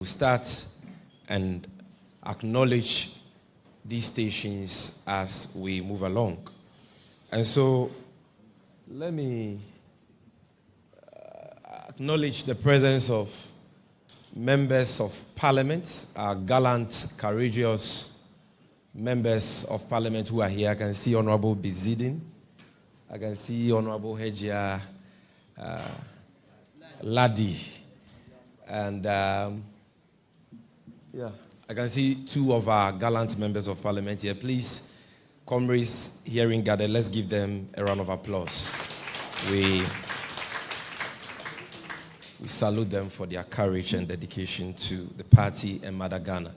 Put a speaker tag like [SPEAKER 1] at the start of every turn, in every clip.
[SPEAKER 1] start and acknowledge these stations as we move along. And so let me acknowledge the presence of members of parliament, our gallant, courageous members of parliament who are here. I can see Honorable Bizidin. I can see Honorable Hejia Ladi. And I can see two of our gallant members of parliament here. Please, comrades hearing gathered, let's give them a round of applause. We salute them for their courage and dedication to the party and Mother Ghana.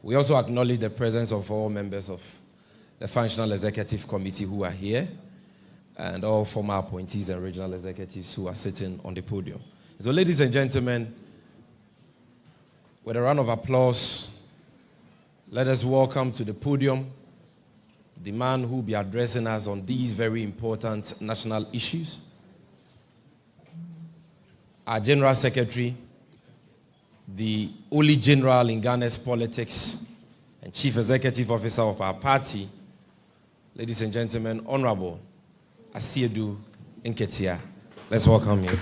[SPEAKER 1] We also acknowledge the presence of all members of the Functional Executive Committee who are here, and all former appointees and regional executives who are sitting on the podium. So, ladies and gentlemen, with a round of applause, let us welcome to the podium the man who will be addressing us on these very important national issues, our General Secretary, the only general in Ghana's politics and Chief Executive Officer of our party, ladies and gentlemen, Honorable Asiedu Nketia. Let's welcome you.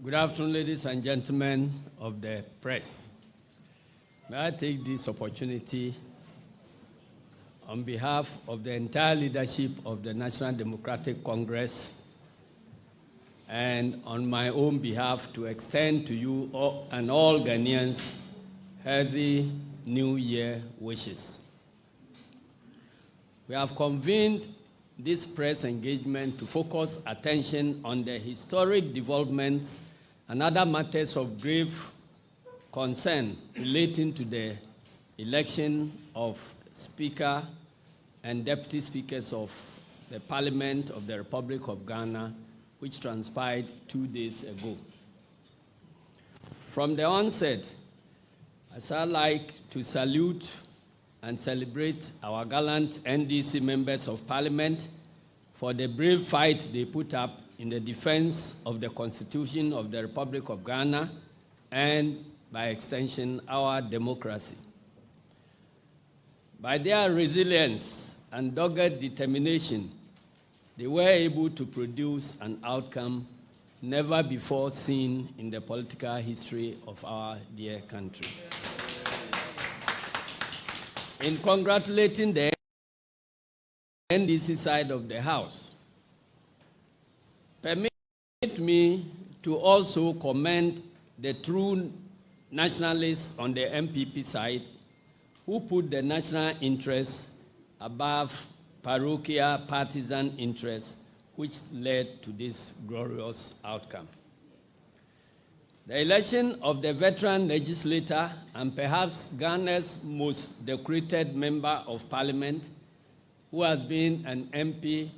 [SPEAKER 2] Good afternoon, ladies and gentlemen of the press. May I take this opportunity on behalf of the entire leadership of the National Democratic Congress and on my own behalf to extend to you and all Ghanaians healthy New Year wishes. We have convened this press engagement to focus attention on the historic developments and other matters of grave concern relating to the election of Speaker and Deputy Speakers of the Parliament of the Republic of Ghana, which transpired 2 days ago. From the onset, I'd like to salute and celebrate our gallant NDC members of Parliament for the brave fight they put up in the defense of the Constitution of the Republic of Ghana and, by extension, our democracy. By their resilience and dogged determination, they were able to produce an outcome never before seen in the political history of our dear country. In congratulating the NDC side of the House, permit me to also commend the true nationalists on the MPP side who put the national interest above parochial partisan interests, which led to this glorious outcome. The election of the veteran legislator and perhaps Ghana's most decorated member of parliament, who has been an MP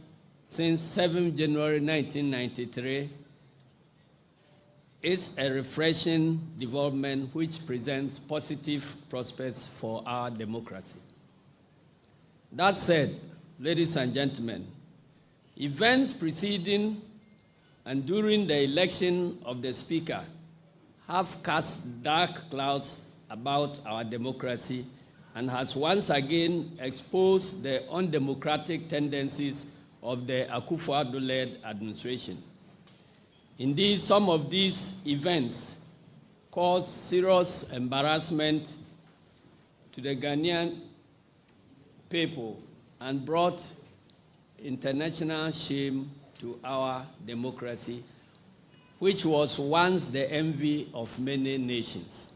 [SPEAKER 2] since 7 January 1993, is a refreshing development which presents positive prospects for our democracy. That said, ladies and gentlemen, events preceding and during the election of the Speaker have cast dark clouds about our democracy and has once again exposed the undemocratic tendencies of the Akufo-Addo-led administration. Indeed, some of these events caused serious embarrassment to the Ghanaian people and brought international shame to our democracy, which was once the envy of many nations.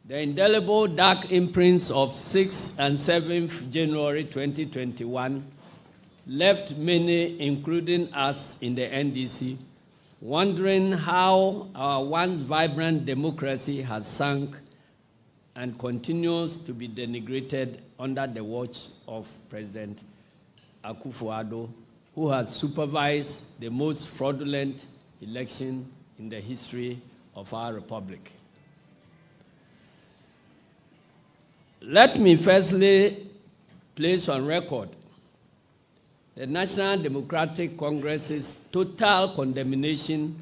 [SPEAKER 2] The indelible dark imprints of 6th and 7th January 2021 left many, including us in the NDC, wondering how our once vibrant democracy has sunk and continues to be denigrated under the watch of President Akufo-Addo, who has supervised the most fraudulent election in the history of our republic. Let me firstly place on record the National Democratic Congress's total condemnation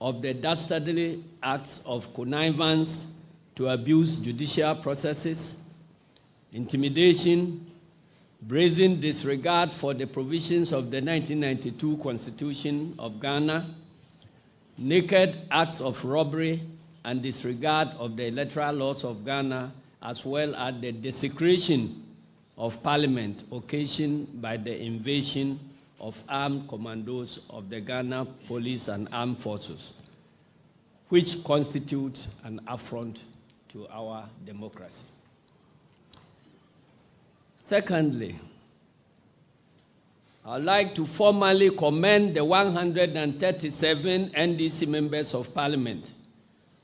[SPEAKER 2] of the dastardly acts of connivance to abuse judicial processes, intimidation, brazen disregard for the provisions of the 1992 Constitution of Ghana, naked acts of robbery and disregard of the electoral laws of Ghana, as well as the desecration of Parliament occasioned by the invasion of armed commandos of the Ghana Police and Armed Forces, which constitutes an affront to our democracy. Secondly, I'd like to formally commend the 137 NDC members of Parliament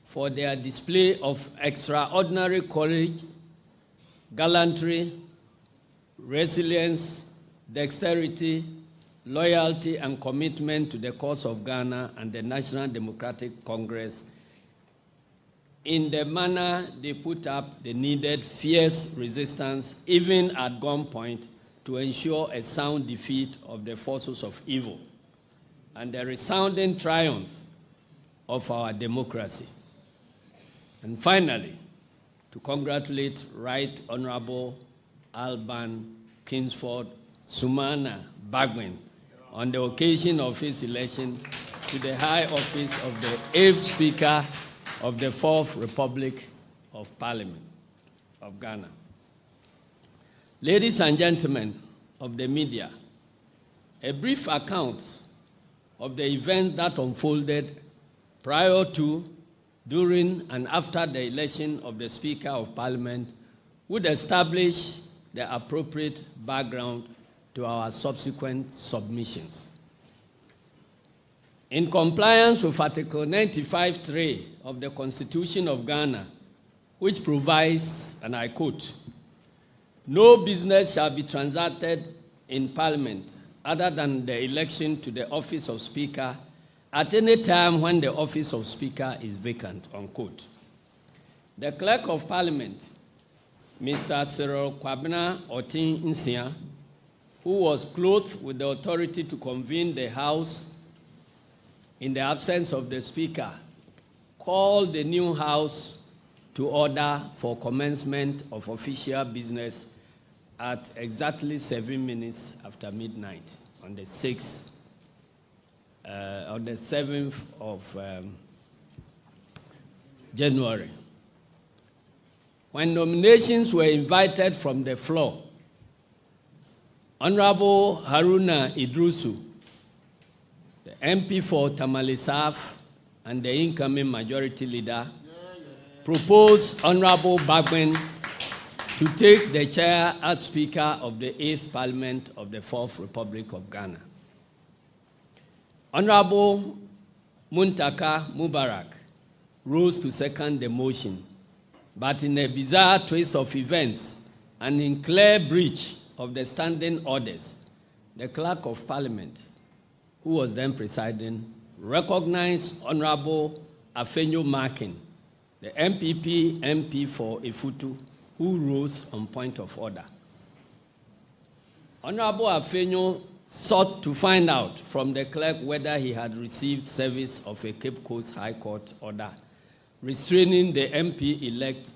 [SPEAKER 2] for their display of extraordinary courage, gallantry, resilience, dexterity, loyalty, and commitment to the cause of Ghana and the National Democratic Congress in the manner they put up the needed fierce resistance, even at gunpoint, to ensure a sound defeat of the forces of evil and the resounding triumph of our democracy. And finally, to congratulate Right Honorable Alban Kingsford Sumana Bagwin on the occasion of his election to the high office of the 8th Speaker of the 4th Republic of Parliament of Ghana. Ladies and gentlemen of the media, a brief account of the event that unfolded prior to, during, and after the election of the Speaker of Parliament would establish the appropriate background to our subsequent submissions. In compliance with Article 95(3) of the Constitution of Ghana, which provides, and I quote, "No business shall be transacted in Parliament other than the election to the office of Speaker at any time when the office of Speaker is vacant," unquote. The Clerk of Parliament, Mr. Cyril Kwabena Otin Nsia, who was clothed with the authority to convene the House in the absence of the Speaker, called the new House to order for commencement of official business at exactly 7 minutes after midnight on the 7th of January. When nominations were invited from the floor, Honorable Haruna Idrusu, the MP for Tamale South and the incoming majority leader, proposed Honorable Bagwin to take the chair as Speaker of the 8th Parliament of the 4th Republic of Ghana. Honorable Muntaka Mubarak rose to second the motion, but in a bizarre twist of events and in clear breach of the standing orders, the Clerk of Parliament, who was then presiding, recognized Honorable Afenyo Markin, the MPP MP for Ifutu, who rose on point of order. Honorable Afenyo sought to find out from the clerk whether he had received service of a Cape Coast High Court order restraining the MP-elect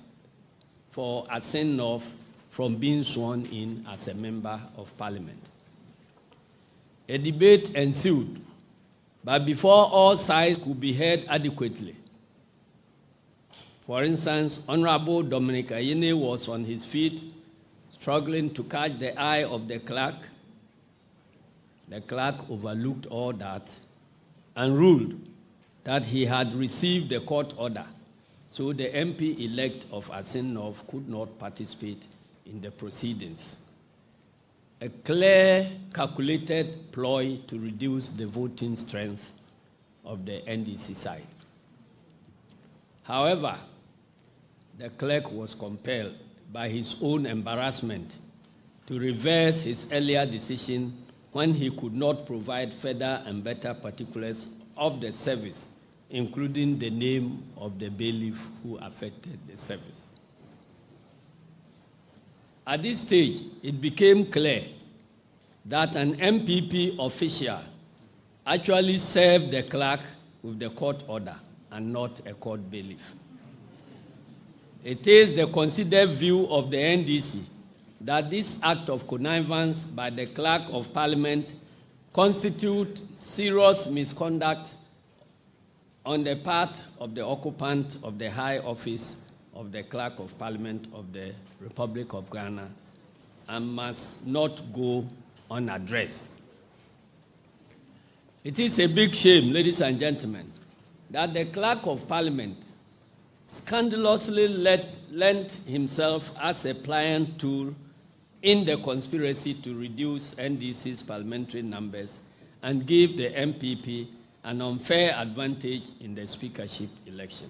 [SPEAKER 2] for Asen North from being sworn in as a member of Parliament. A debate ensued, but before all sides could be heard adequately, for instance, Honorable Dominic Ayine was on his feet, struggling to catch the eye of the clerk. The clerk overlooked all that and ruled that he had received the court order, so the MP-elect of Asen North could not participate in the proceedings. A clear, calculated ploy to reduce the voting strength of the NDC side. However, the clerk was compelled by his own embarrassment to reverse his earlier decision when he could not provide further and better particulars of the service, including the name of the bailiff who affected the service. At this stage, it became clear that an MPP official actually served the clerk with the court order and not a court bailiff. It is the considered view of the NDC that this act of connivance by the clerk of parliament constitutes serious misconduct on the part of the occupant of the high office of the clerk of parliament of the Republic of Ghana and must not go unaddressed. It is a big shame, ladies and gentlemen, that the clerk of parliament scandalously lent himself as a pliant tool in the conspiracy to reduce NDC's parliamentary numbers and give the MPP an unfair advantage in the speakership election.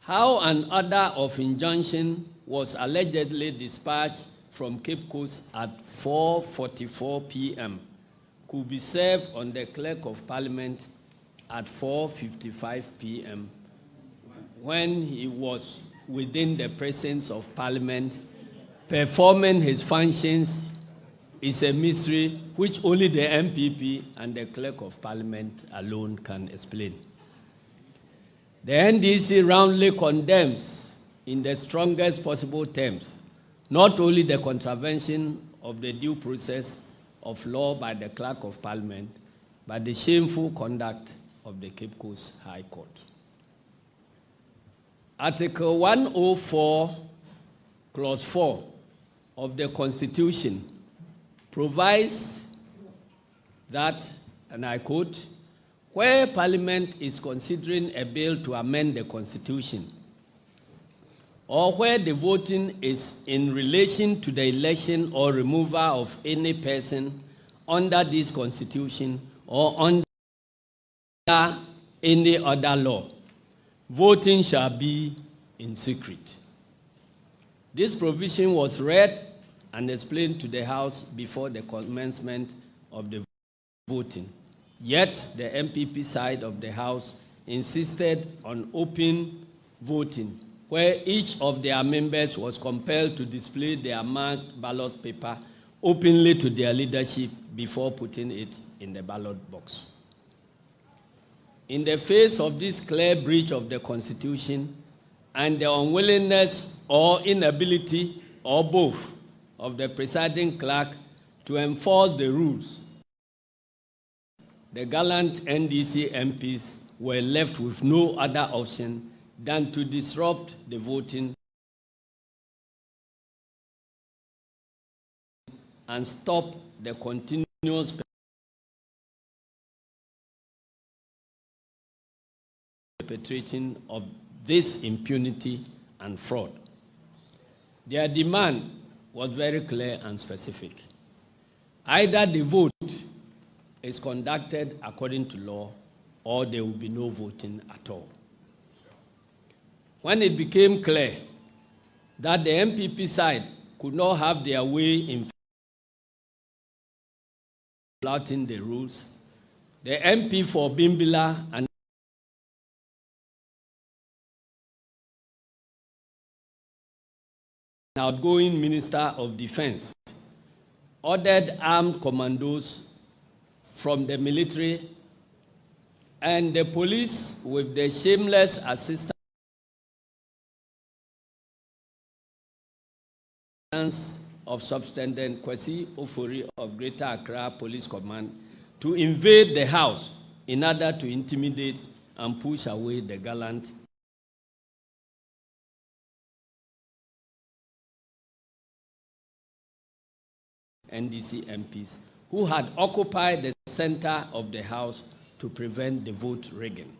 [SPEAKER 2] How an order of injunction was allegedly dispatched from Cape Coast at 4:44 p.m. could be served on the clerk of parliament at 4:55 p.m. when he was within the presence of parliament performing his functions is a mystery which only the MPP and the clerk of parliament alone can explain. The NDC roundly condemns in the strongest possible terms not only the contravention of the due process of law by the clerk of parliament, but the shameful conduct of the Cape Coast High Court. Article 104, Clause 4 of the Constitution provides that, and I quote, where Parliament is considering a bill to amend the Constitution, or where the voting is in relation to the election or removal of any person under this Constitution or under any other law, voting shall be in secret. This provision was read and explained to the House before the commencement of the voting. Yet, the MPP side of the House insisted on open voting, where each of their members was compelled to display their marked ballot paper openly to their leadership before putting it in the ballot box. In the face of this clear breach of the Constitution and the unwillingness or inability, or both, of the presiding clerk to enforce the rules, the gallant NDC MPs were left with no other option than to disrupt the voting and stop the continuous perpetrating of this impunity and fraud. Their demand was very clear and specific. Either the vote is conducted according to law, or there will be no voting at all. When it became clear that the MPP side could not have their way in flouting the rules, the MP for Bimbilla and outgoing Minister of Defense ordered armed commandos from the military and the police, with the shameless assistance of Substandard Kwesi Ofori of Greater Accra Police Command, to invade the house in order to intimidate and push away the gallant NDC MPs who had occupied the center of the house to prevent the vote rigging.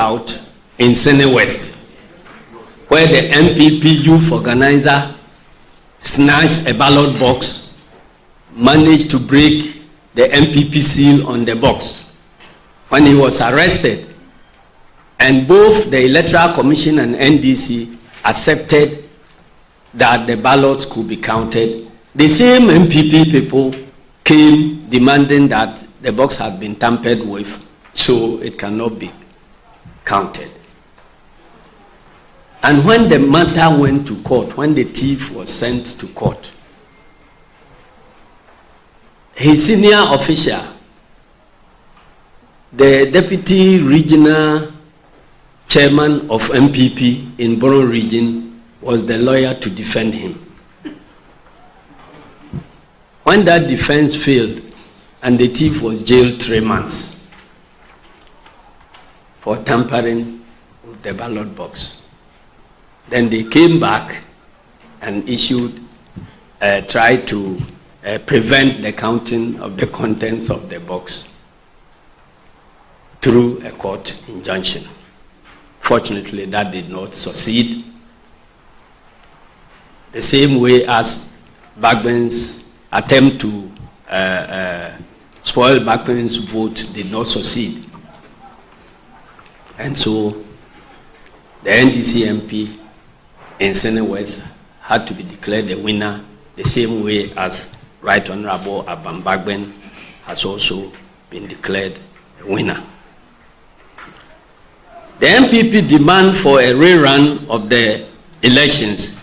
[SPEAKER 2] out in Sene West, where the MPP youth organizer snatched a ballot box, managed to break the MPP seal on the box. When he was arrested, and both the Electoral Commission and NDC accepted that the ballots could be counted, the same MPP people came demanding that the box had been tampered with, so it cannot be counted. And when the matter went to court, when the thief was sent to court, his senior official, the deputy regional chairman of MPP in Bono region, was the lawyer to defend him. When that defense failed and the thief was jailed 3 months for tampering with the ballot box, then they came back and tried to prevent the counting of the contents of the box through a court injunction. Fortunately, that did not succeed. The same way as Bagben's attempt to spoil Bagben's vote did not succeed. And so the NDC MP in Sene West had to be declared the winner, the same way as Right Honorable Abam Bagben has also been declared a winner. The MPP demand for a rerun of the elections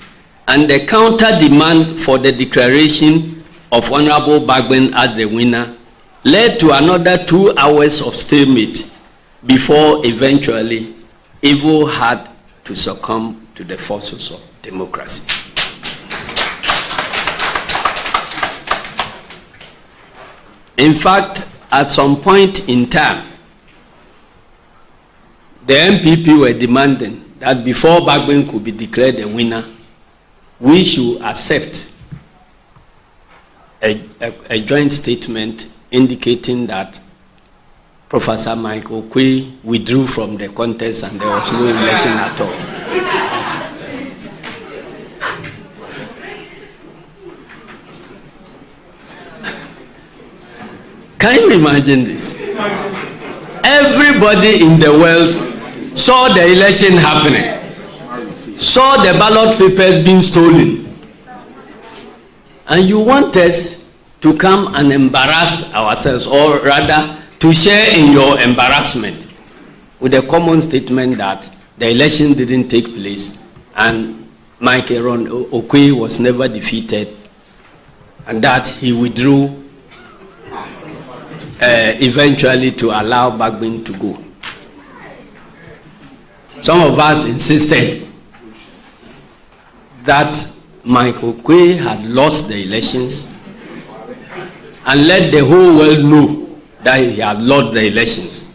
[SPEAKER 2] and the counter demand for the declaration of Honorable Bagben as the winner led to another 2 hours of stalemate before eventually evil had to succumb to the forces of democracy. In fact, at some point in time, the MPP were demanding that before Bagben could be declared a winner, we should accept a joint statement indicating that Professor Michael Okwui withdrew from the contest and there was no election at all. Can you imagine this? Everybody in the world saw the election happening, saw the ballot papers being stolen, and you want us to come and embarrass ourselves, or rather to share in your embarrassment with a common statement that the election didn't take place and Michael Okwui was never defeated and that he withdrew eventually to allow Bagben to go. Some of us insisted that Michael Okwui had lost the elections and let the whole world know that he had lost the elections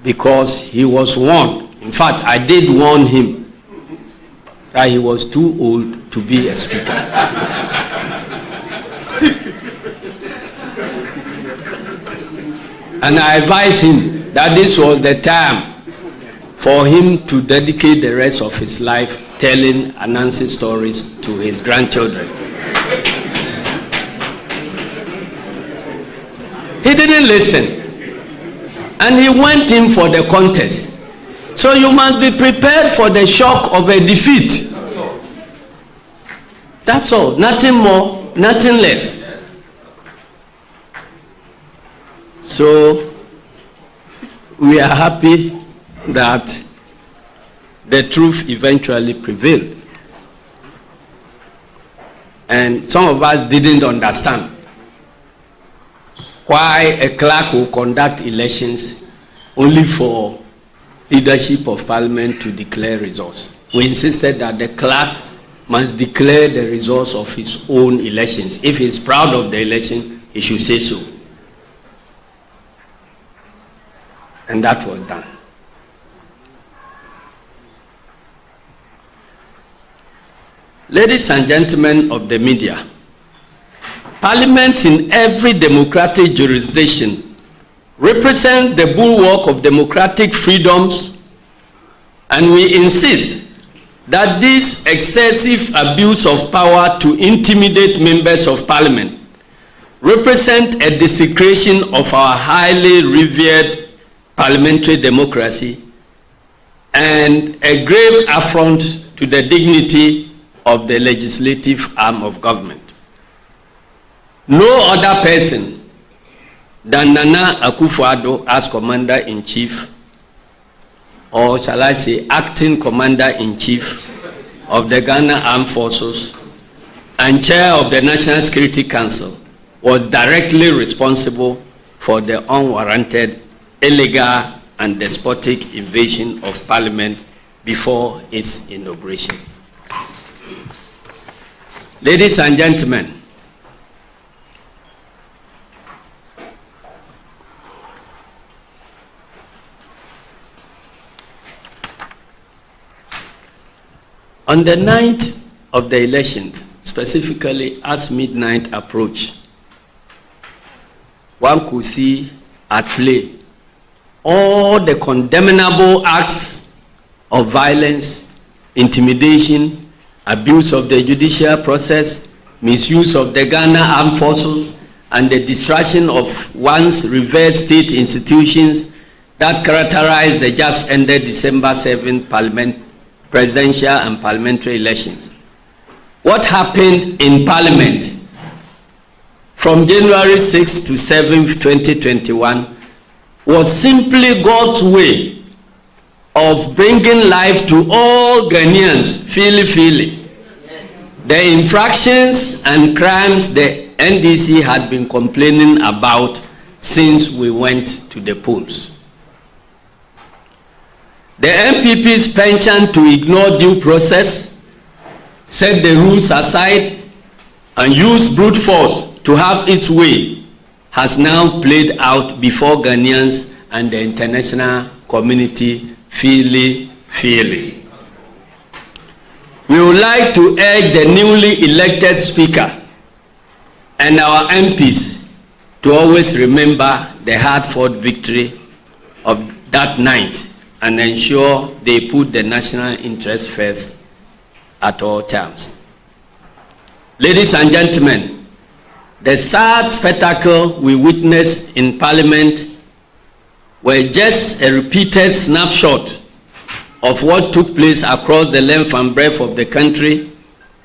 [SPEAKER 2] because he was warned. In fact, I did warn him that he was too old to be a speaker. And I advised him that this was the time for him to dedicate the rest of his life telling Anansi stories to his grandchildren. He didn't listen. And he went in for the contest. So you must be prepared for the shock of a defeat. That's all. Nothing more, nothing less. So we are happy that the truth eventually prevailed. And some of us didn't understand why a clerk will conduct elections only for leadership of parliament to declare results. We insisted that the clerk must declare the results of his own elections. If he is proud of the election, he should say so. And that was done. Ladies and gentlemen of the media, parliaments in every democratic jurisdiction represent the bulwark of democratic freedoms, and we insist that this excessive abuse of power to intimidate members of parliament represent a desecration of our highly revered parliamentary democracy and a grave affront to the dignity of the legislative arm of government. No other person than Nana Akufo-Addo as Commander-in-Chief, or shall I say Acting Commander-in-Chief of the Ghana Armed Forces and Chair of the National Security Council, was directly responsible for the unwarranted, illegal, and despotic invasion of Parliament before its inauguration. Ladies and gentlemen, on the night of the election, specifically as midnight approached, one could see at play all the condemnable acts of violence, intimidation, abuse of the judicial process, misuse of the Ghana Armed Forces, and the destruction of once revered state institutions that characterized the just ended December 7 presidential and parliamentary elections. What happened in Parliament from January 6 to 7, 2021 was simply God's way of bringing life to all Ghanaians, freely. The infractions and crimes the NDC had been complaining about since we went to the polls. The MPP's penchant to ignore due process, set the rules aside, and use brute force to have its way has now played out before Ghanaians and the international community freely. We would like to urge the newly elected Speaker and our MPs to always remember the hard-fought victory of that night and ensure they put the national interest first at all times. Ladies and gentlemen, the sad spectacle we witnessed in Parliament were just a repeated snapshot of what took place across the length and breadth of the country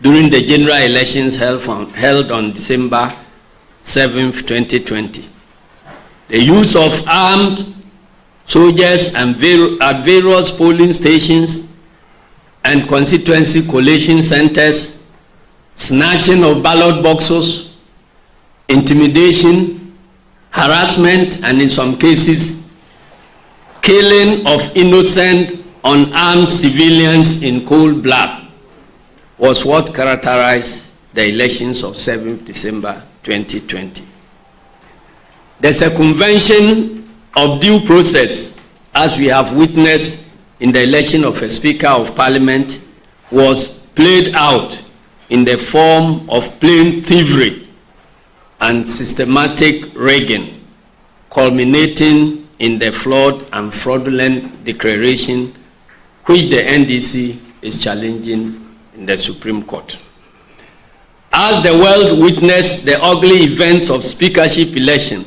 [SPEAKER 2] during the general elections held on December 7, 2020. The use of armed soldiers at various polling stations and constituency collation centers, snatching of ballot boxes, intimidation, harassment, and in some cases, killing of innocent, unarmed civilians in cold blood was what characterized the elections of 7th December 2020. The circumvention of due process, as we have witnessed in the election of a Speaker of Parliament, was played out in the form of plain thievery and systematic rigging, culminating in the flawed and fraudulent declaration which the NDC is challenging in the Supreme Court. As the world witnessed the ugly events of speakership election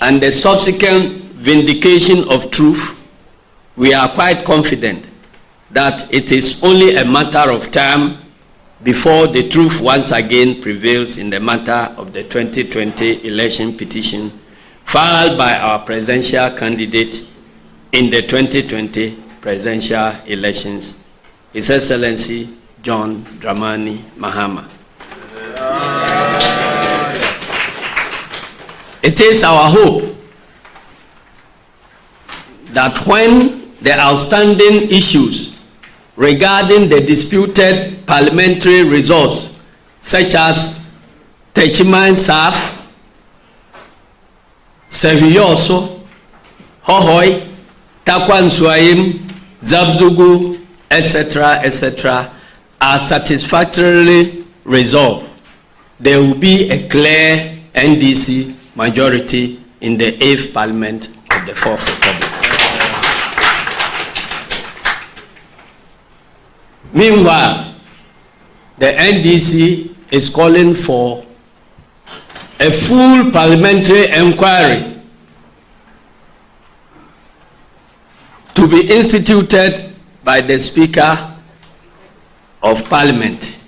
[SPEAKER 2] and the subsequent vindication of truth, we are quite confident that it is only a matter of time before the truth once again prevails in the matter of the 2020 election petition filed by our presidential candidate in the 2020 presidential elections, His Excellency John Dramani Mahama. It is our hope that when the outstanding issues regarding the disputed parliamentary results, such as Techiman Saf, Sehuyoso, Hohoi, Takwan Suayim, Zabzugu, etc., are satisfactorily resolved, there will be a clear NDC majority in the 8th Parliament of the 4th Republic. Meanwhile, the NDC is calling for a full parliamentary inquiry to be instituted by the Speaker of Parliament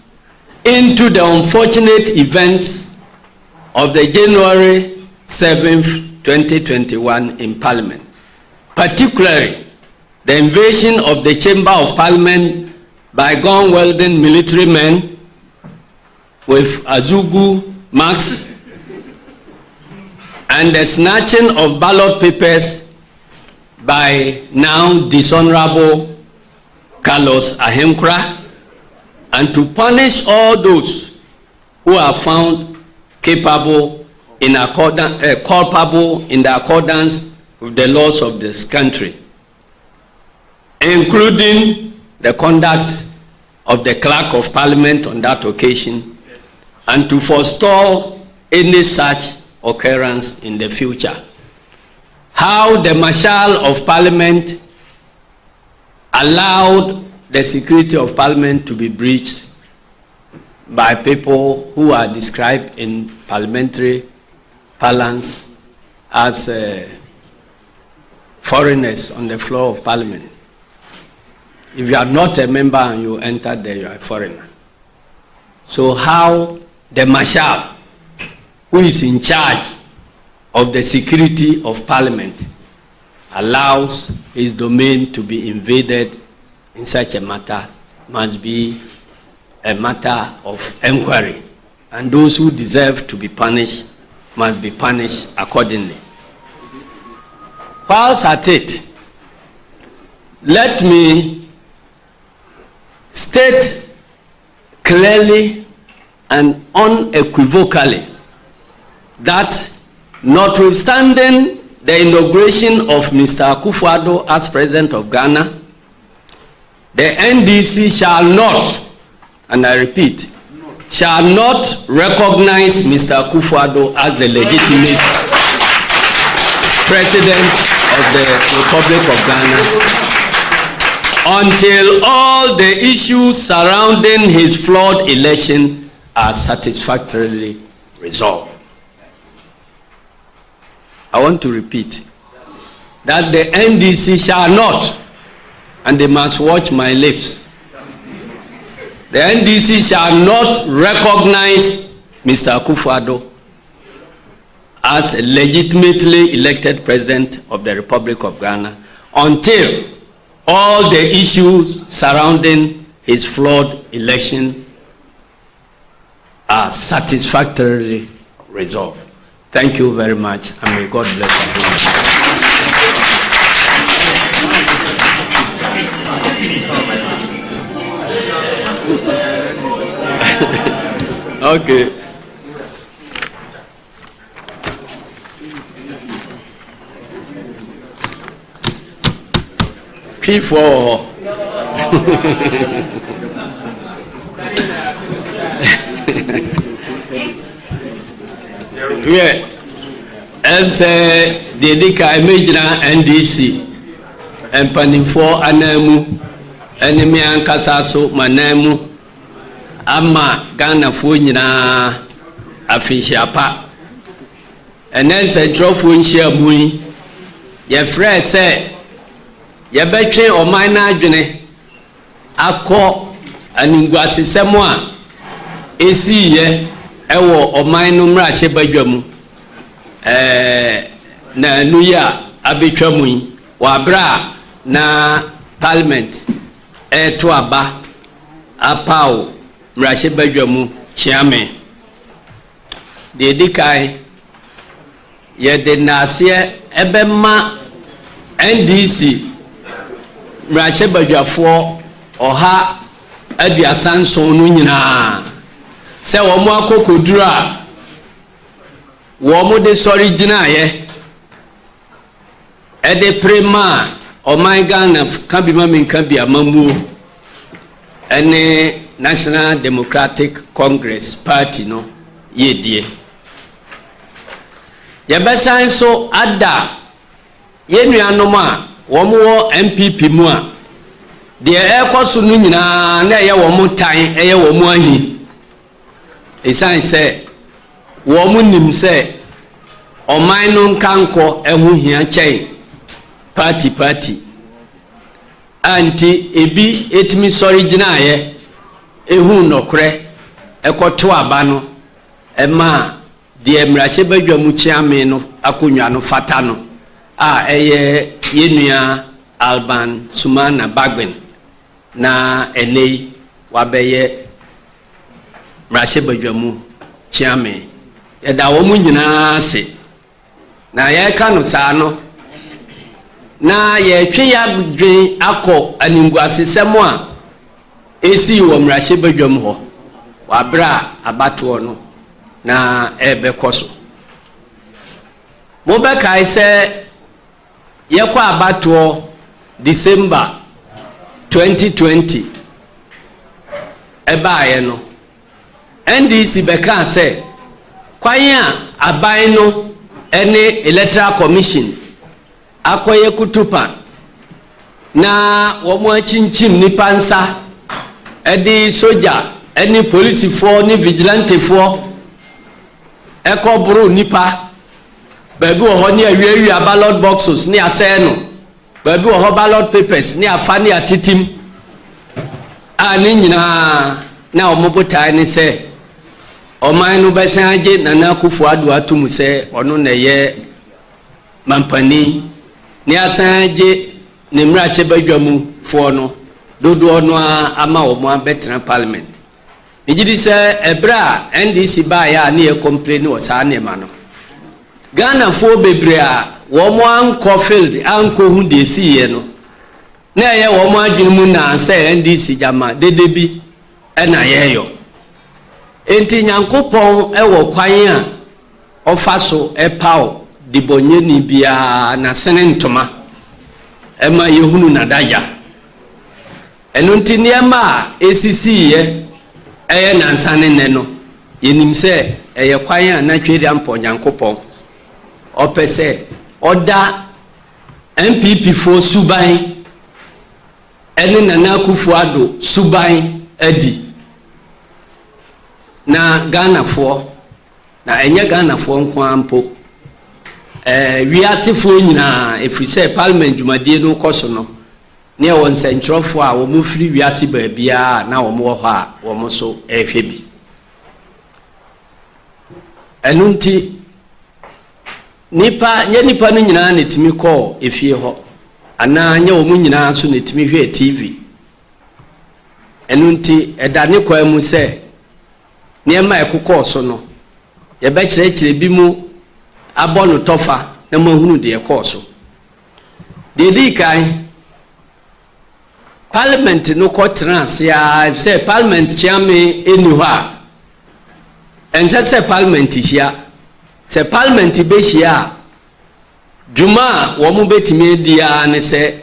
[SPEAKER 2] into the unfortunate events of the January 7th, 2021 in Parliament, particularly the invasion of the Chamber of Parliament by gun-wielding military men with Azugu marks and the snatching of ballot papers by now dishonorable Carlos Ahenkra, and to punish all those who are found capable culpable in the accordance with the laws of this country, including the conduct of the Clerk of Parliament on that occasion, and to forestall any such occurrence in the future. How the Marshal of Parliament allowed the security of Parliament to be breached by people who are described in parliamentary parlance as foreigners on the floor of Parliament. If you are not a member and you enter there, you are a foreigner. So how the Marshal, who is in charge of the security of Parliament, allows his domain to be invaded in such a matter must be a matter of inquiry, and those who deserve to be punished must be punished accordingly. Whilst at it, let me state clearly and unequivocally that notwithstanding the inauguration of Mr. Akufo-Addo as President of Ghana, the NDC shall not, and I repeat, shall not recognize Mr. Akufo-Addo as the legitimate President of the Republic of Ghana until all the issues surrounding his flawed election are satisfactorily resolved. I want to repeat that the NDC shall not, and they must watch my lips, the NDC shall not recognize Mr. Akufo-Addo as a legitimately elected President of the Republic of Ghana until all the issues surrounding his flawed election are satisfactorily resolved. Thank you very much, and may God bless you. Okay. P4. Yeah. I'm saying the Dika Imagina NDC and Panifo Anemu Enemy Ankasaso Manemu Ama Ghana Funyina Afishiapa and then said Trofunshia Mui your friend said your betray or minor june Ako and Ingwasi Samoa AC ye Ewo or minor Rashe Bajamu na Nuya Abitramui Wabra na Parliament Tuaba Apau Rashe Bajamu Chiame the Dikai ye de Nasia Ebema NDC Rashe Bajafo Oha Abiasan Sonu nyina se wo mo akokodura wo mo de sorry gina ye e de prema o my Ghana kan bi ma men kan bi amamu ene National Democratic Congress Party no ye die Yebesan so ada yenuanom a womo MPP mu a de ekoso no nyina na ye womo tan eye womo ahi esan se womo nim se oman no nkanko eho hia chen party anti ebi etimi sori gina ye ehu nokre ekoto aba no ema de emrahye badwamu chiame no akonwa no fata no a eye yenua Alban Sumana Bagben na enei wabeye mrahye badwamu chiame yeda wo mu nyina ase na ye ka no saa no na ye twe ya dwen akọ animguasesem a esi wo mrahye badwamu ho wabra abato no na ebe koso mo be kai se ye kwa abato December 2020 eba aye no NDC be kan se kwanya aban no ene electoral commission akoye kutupa na womo achinchin nipa nsa edi soja eni police fo ni vigilante fo eko buru nipa baby oho ni awiawi ballot boxes ni ase no baby oho ballot papers ni afa ni atitim ani nyina na omobotai ni se oman no besan age Nana Akufo-Addo atum se ono na ye mampani ni asan age ne mrahye badwamu fo no dodo ono ama omo abetena parliament nigidi se ebra NDC ba ya na ye complain o sa na ma no Ghana fo bebre a wo mo anko field anko hu de si ye no na ye wo mo adwene mu na se NDC jama dedebi e na ye yo enti Nyankopon ewo kwan a ofa so epaw de bonyeni bia na sene ntoma ema yehunu na daja eno nti niema esisi ye eye na nsane ne no yenim se eye kwan a na twedi ampo Nyankopon opese oda MPP fo suban ene Nana Akufo-Addo suban adi na Ghana fo na enye Ghana fo nko ampo wiase fo nyina efrise parliament jumadie no koso no ne won sentrofo a wo mu firi wiase ba bia na wo mo ho a wo mo so ehwe bi enunti nipa no nyina ne timi ko efie ho ana nya wo mu nyina so ne timi hwe TV enunti eda ne kwa mu se niema ekukọ so no ye be kire bi mu abono tofa na mahunu de ekọ so de di kai parliament no ko trans ya say parliament chairman enu ha ense say parliament hia say parliament be hia juma wo mu betimi dia ne say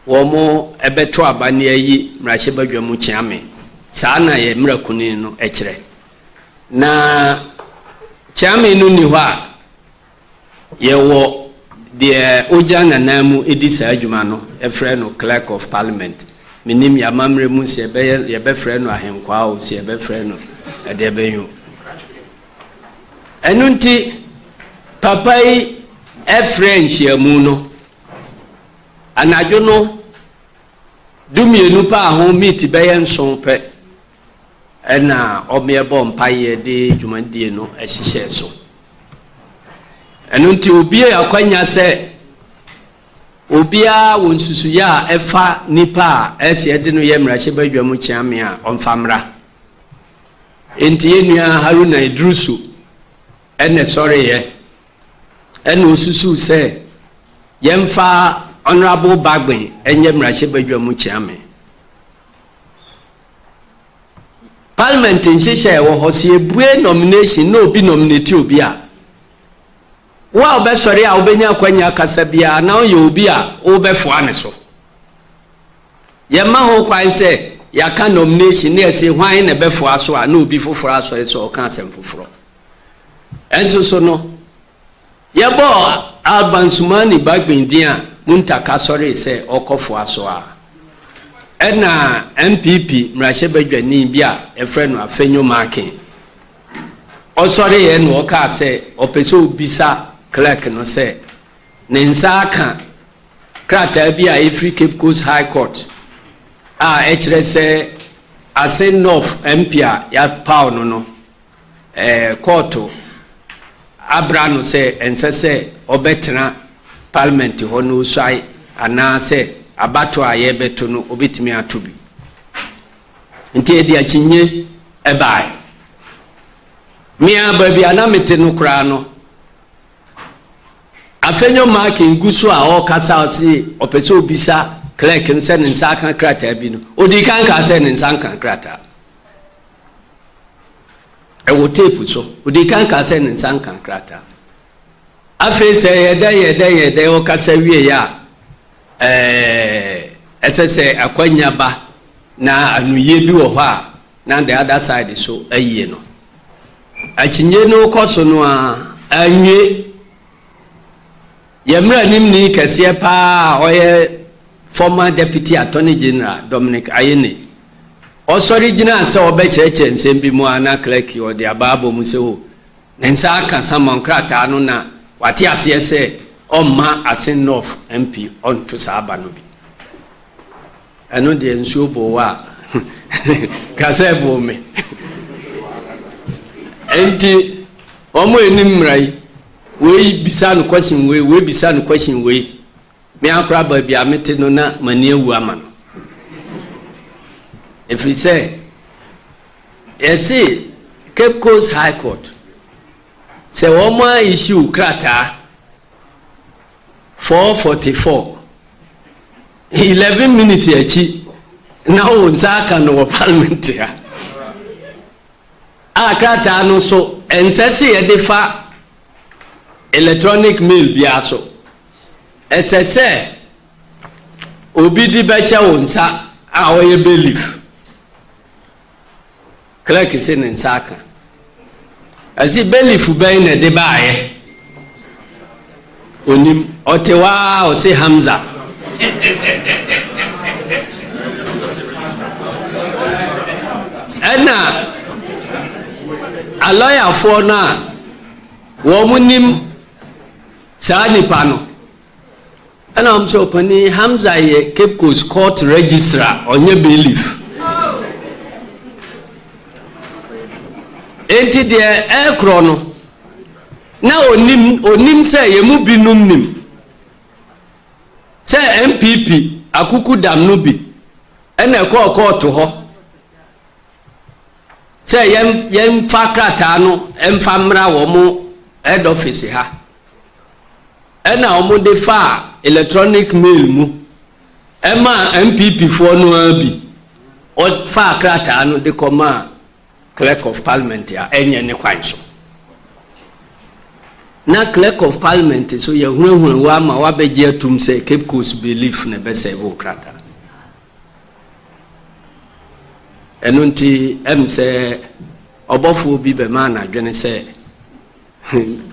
[SPEAKER 2] wo mu ebeto abane ayi mrahye badwamu chairman saa na ye mrakuni no ekire na chairman no ni hwa ye wo de oja nanamu edisa adwuma no efre no clerk of parliament minim ya mamre mu se ye be frɛ no ahenkwa o se ye be frɛ no ade be yu enunti papa yi efre nhyiamu no anadwo no dumienu pa ho meet be ye nson pɛ ena omiebo mpaye de dwumadie no ehihye so enunti obi akwanya se obia wonsusu ya efa nipa ese de no ye mrahye badwamu chiame a omfamra enti enua Haruna Idrusu ene sori ye ene osusu se yemfa honorable Bagben enye mrahye badwamu chiame parliament nhihye wo hosie bue nomination no obi nominate obi a wa obesori a obenya kwanya kasabia na oye obi a obefo ne so ye ma ho kwan se ya ka nomination na ese hwan na befo aso a na obi foforo aso so o ka asem foforo enso so no Yabo Albansumani Bagbindia Muntaka sorry say Okofo Asoa. Ena MPP Mrashebe Nibia, a friend of Fenyo Marking. O sorry and Waka say Opeso Bisa clerk no say Ninsaka Krata Bia Ifri Cape Coast High Court. Say I say North Empia Yat Pound no Koto Abrano say and say Obetna Parliament Honu Sai Ana say Abatwa Yebeto no Obitmi Atubi. Inti dia chinye ebai. Mia baby anamete no krano. Afenyo marking gusu a o kasa si opeso bisa clerk nse nsa kan krata bi no. Odi kan ka se nsa kan krata. E wo tape so. Odi kan ka se nsa kan krata. Afi se yede o kasa wie ya SSA akwanya ba na anuye bi wo ha na the other side so aye no achinye no koso no anwe yemra nim ni kase pa oye former deputy attorney general Dominic Ayene original se obecheche nsem bi mu ana clerk o de ababo mu se o nsa aka samon krata no na wati ase se Oma asin North MP on to Sabanobi. I know the Ensuboa Casebo me. Enti Omo Nimrai, we bisan question we bisan question we. Me akraba be amete no na mania woman. If we say, say Cape Coast High Court, say Oma issue krata 4:44 11 minutes echi now nzaka no parliament ya akata no so ensese ye defa electronic mail bia so ssese obi di be hye wonsa a oye belief clerk say nzaka asi belief ben na de baaye onim otewa o se Hamza ena a lawyer for na wo munim sa nipa no ena am so pani Hamza ye Cape Coast court registrar onye belief enti de ekro no na onim say ye mu binum nim say MPP akuku dam no bi ena court ho say yem fakrata no emfa mra wo mu head office ha ena omo de fa electronic mail mu ema MPP for no abi o fa krata no de koma clerk of parliament ya enye ne kwanso na clerk of parliament so ye hunhun wa ma wa beje atum say Cape Coast belief ne be say vo krata enunti say obofo bi be ma na dwene say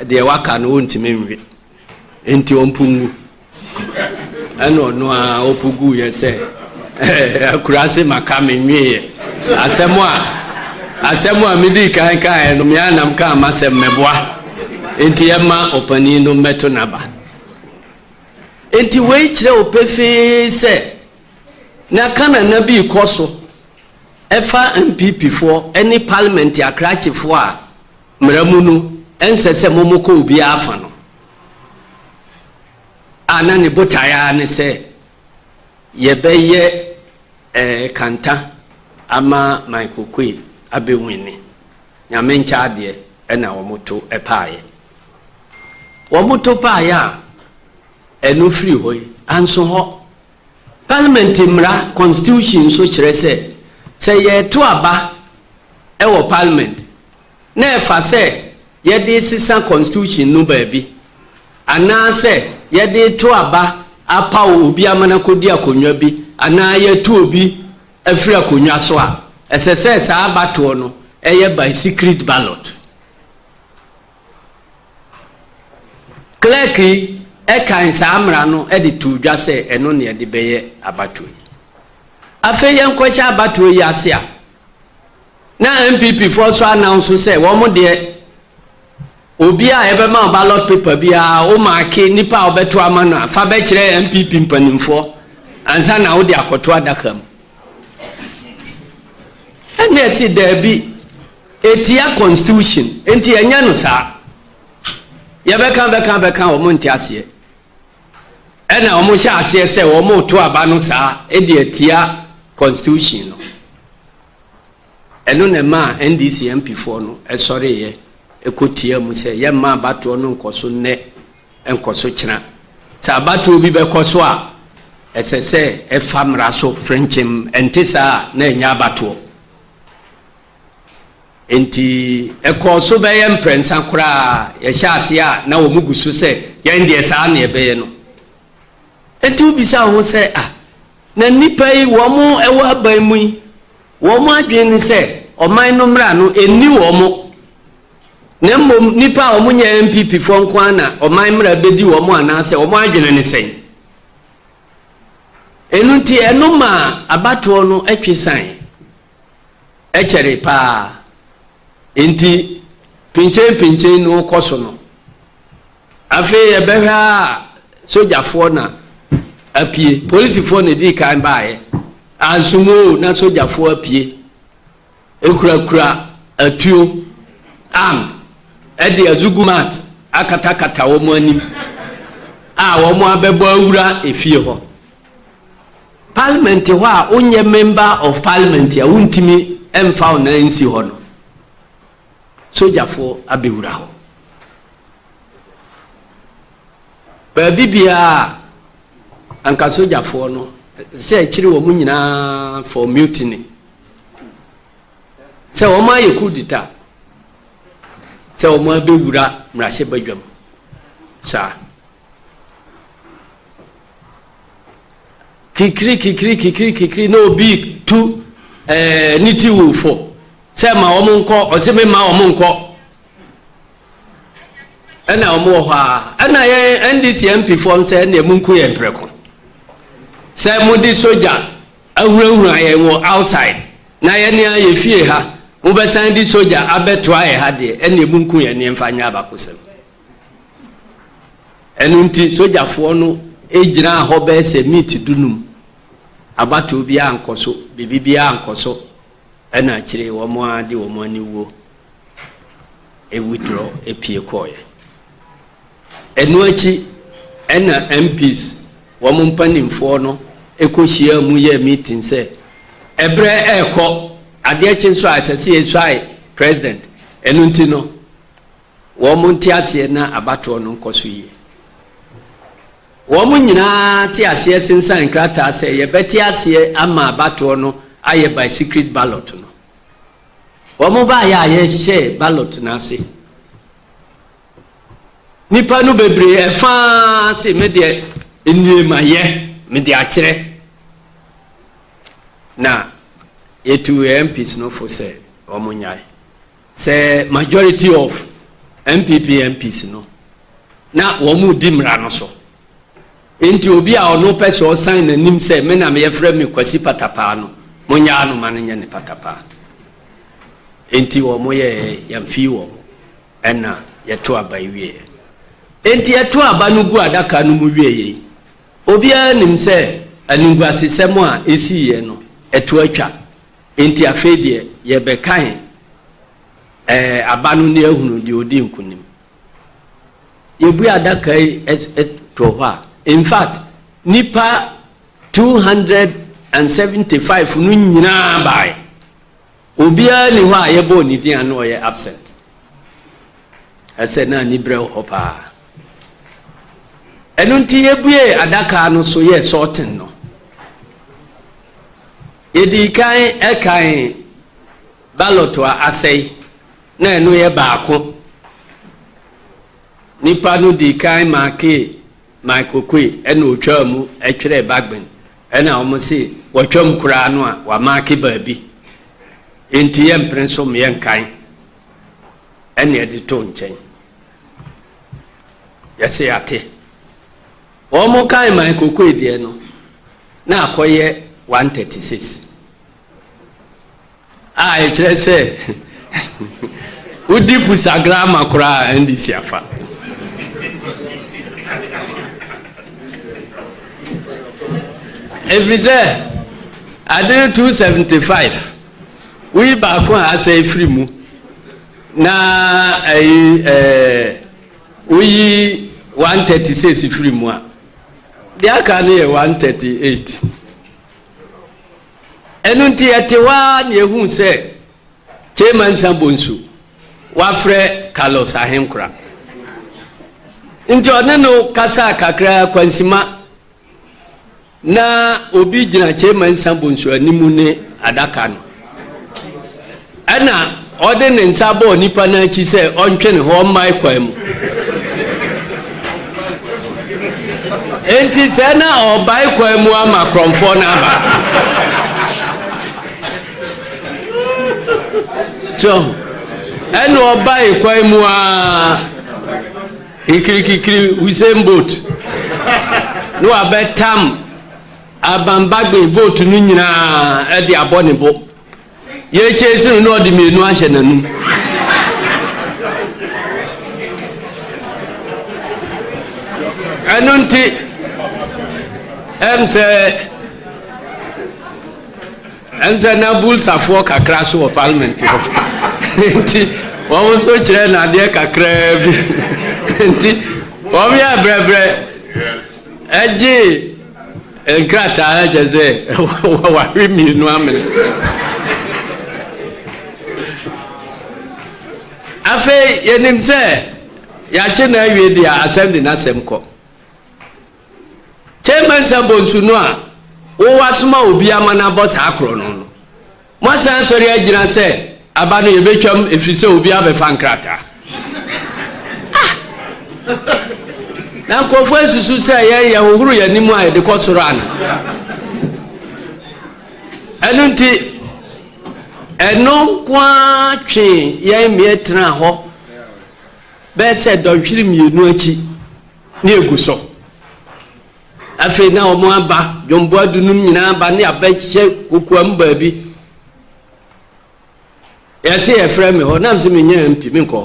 [SPEAKER 2] de waka no ontime nwe enti ompungu eno no a opugu ye say akurase makame nwe asemo a midi kan no me anam ka amasem meboa enti yema opani no meto naba enti we kire opefe se na kana na bi koso efa MPP for any parliament ya krachi for a mramu no ensese momoko obi afa no ana ne botaya ne se yebeye kanta ama maikokwe abewini nyamencha ade ena womoto epaaye womoto paaya enu free hoy anso ho parliament mra constitution so kire se ye to aba e wo parliament na efa se ye de sisa constitution no baabi ana se ye de to aba apa obi amana kodi akonwa bi ana ye to obi afiri akonwa so a esese sa abato no eye by secret ballot clerky kan samra no de to dwa se eno ne de beye abato afa yen kwahye abato yi ase a na MPP for so announce say wo mo de obi a ebe ma ballot paper bia o ma ke nipa obeto amana fa be kire MPP mpanimfo ansa na wo de akoto adaka m ene si there bi etia constitution enti enya no sa ye beka o mo nti ase ena o mo sha ase se o mo to aba no sa e de etia constitution no eno ne ma NDC MP4 no e sore ye ekotia mu se ye ma bato no nkoso ne enkoso kira sa bato obi be koso a esese e famra so frenchim entisa na nya bato enti ekoso be ye mprensa kura ye sha ase a na wo mugusu se ye ndie sa na ebe ye no enti obi sa ho se na nipa yi wo mo ewo aban mu yi wo mo adwen se oman no mra no eni wo mo na mom nipa wo mo nya MPP fo nko ana oman mra bedi wo mo ana se wo mo adwen ne sen enu ti enu ma abato no atwesan echere pa enti pinche no koso no afi e behwa sojafo na apie police fo ne di kan baaye ansumo na sojafo apie ekura atuo armed ede azugumat akatakata wo mo anim wo mo abebo awura efie ho parliament ho a onye member of parliament ya wuntimi emfa na nsi ho no sojafo abewura ho ba bibia anka sojafo no se akiri wo mu nyina for mutiny se wo ma ye kudita se wo ma bewura mrase badwam sa kikri no big to niti wufo se ma wo nko o se me ma wo nko ana wo ho a ana ye NDC MP form se na munku ye mpreko se mo di soja awurawura ye wo outside na ye ne aye fie ha mo be san di soja abeto aye ha de ene munku ye ne mfanya abakosem enu nti soja fo no ejira ho be se meet dunum abato bi ankoso bibi bi ankoso ena kire wo mo ade wo mo ani wo e withdraw e pie koye enu achi ena MPs wo mo mpanimfo no ekohia mu ye meeting se ebre eko ade achi so asese ye try president enu nti no wo mo ntiase na abato no nkoso yi wo mo nyina ti ase sensan krata se ye beti ase ama abato no aye by secret ballot no wo mo ba ya ye share ballot na ase nipa no bebre e fa se me de eniema ye me de akire na etu MPs no for say wo mo nyai say majority of MPs no na wo mo dimra no so enti obi a ono pese o sign na nim se me na me yefra me kwasi patapa no monya no man nya ne patapa enti wo mo ye yamfi wo ena yeto aba wie enti yeto aba no gu adaka no mu wie obi a nim se aningu asesem a esi ye no eto atwa enti afedie ye bekan aba no ne ahunu de odi nkunim yebu adaka eto ho a in fact nipa 275 no nyina bai obia ni ho a yebo ni dia no ye absent ase na ni bre ho pa enu nti yebue adaka no so ye sorting no yedi kan ballot wa asai na enu ye baako nipa no di kan make Michael Kwe ena otwa mu etwere bagben ena omo se wotwam kura no a wa maake baabi enti ye mprenso me nkan ena de to nchen Yes, ate. Omo kai man kokoi de no. Na akoye 136. I just say Udi pusagrama kura NDC afa. Every day, I did 275. We back when I say free mu. Na we 136 free mu. There can be 138. Enunti etewa ne hu se Chairman Sambonsu wafre Carlos Ahemkra. Nti oneno kasa kakra kwansima na obi gina Chairman Sambonsu animu ne adaka no. Ana ode ne nsabo nipa na chi se ontwe ne ho mai kwam. Enti se na obai kwam ama kromfo na ba. So, and no buy Quaimua Ikiri Usain Bolt. No, I bet Tam Abambagbe vote to Nina at the Abonibo. Ye chasing no the Minuation and I don't think I'm saying now bulls are for a crash of parliament. What was so children are there? Crab. Oh, yeah, brebre. Edgy and Crata, I just say, what we mean, no, I say, Yenim say, Yachina, we are ascending at Semco. Chairman Sabonsunua. O wasuma obi amana boss akrono mo san sori agina se abanu ye betwam efise obi abefa nkrata na nkofo asusu se ye hohuru ya nimu aye de kosoro ana enunti eno kwa twe ye mietra ho be se dodwiri mienu achi na eguso afi na omo aba jombo adunum nyina aba ne abache kokuam baabi yase e frame ho nam se menya mpi menko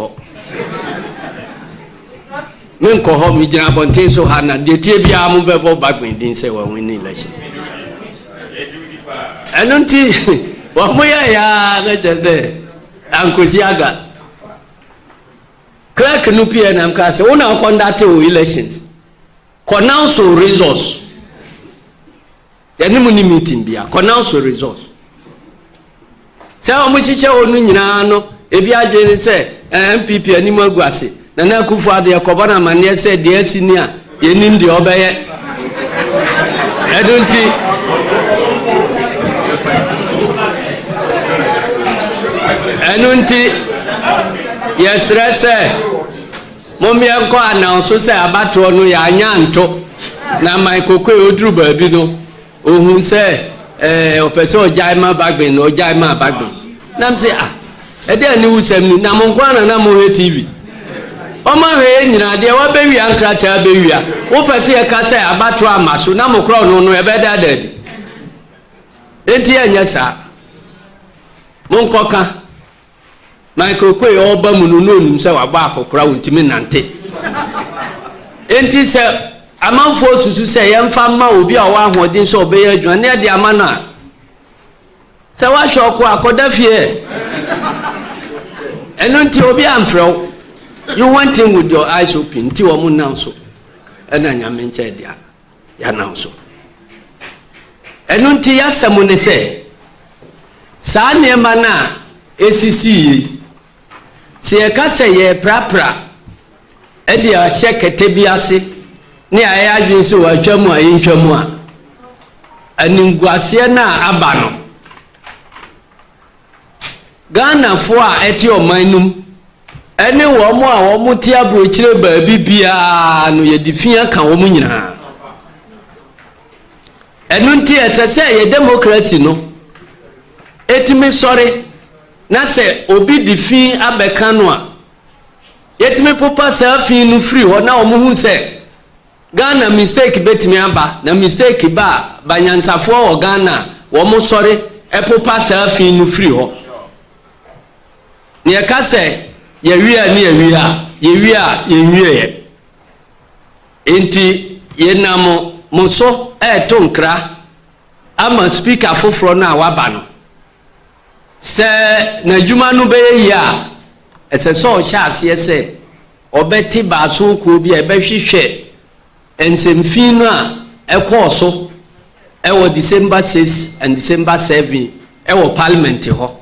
[SPEAKER 2] ho mi jina bonten so ha na de tie bia mo bebo bagwendin se wa wini election enunti wa mo ya na jese ankosi aga clerk no pia na mka se una conduct elections council resource yani muni meeting bia council resource sa o musiche onu nyina no ebi adwene se MPP ani maguase na kufu ade yakoba na mane se de asini a yenim de obeye edunti enunti yesre se momi enko announce se abatro no ya anya nto na maikokwe oduru baabi no ohun se opese ojaima bagbe no ojaima bagbe nam se ede ani wusam ni na monko na mo he TV o ma he nyina de wa bewi ankrata bewi a wo pese ye ka se abatro amaso na mokro no no e be dadadi enti anya sa monko ka maikokwe oba munu no num se wa ba akokora wontimi nante enti se amanfo susu se yemfa ma obi a wa hodin so obeye adwuma ne de amana se wa shoko akoda fie enunti obi amfrew you want him with your eyes open ti wo mun nan so ena nyame nche dia ya nan so enunti yasamu ne se sa ne mana esisi se yeka se ye prapra e dia shekete biase ni aya adwinso wa twamu ayi ntwamu a aninguase na abano Ghana fo a eti omanum ene wo mo a wo mo ti abrochire baabi bia no ye difia ka wo mo nyina enunti esese ye democracy no etimi sore na se obi difin abeka no a Yet me popa selfie no free ho na omo say Ghana mistake betimi aba na mistake ba banyansafo o Ghana wo mo sori e popa selfie no free ho ne ka say ye wia ne ye wia ye enti ye namo mo so e to nkra ama speaker foforo na waba no se na juma no be ya ese so sha ase se obeti ba so ko bi e be hwehwe ensemfin no a ekoso e wo December 6 and December 7 e wo parliament ho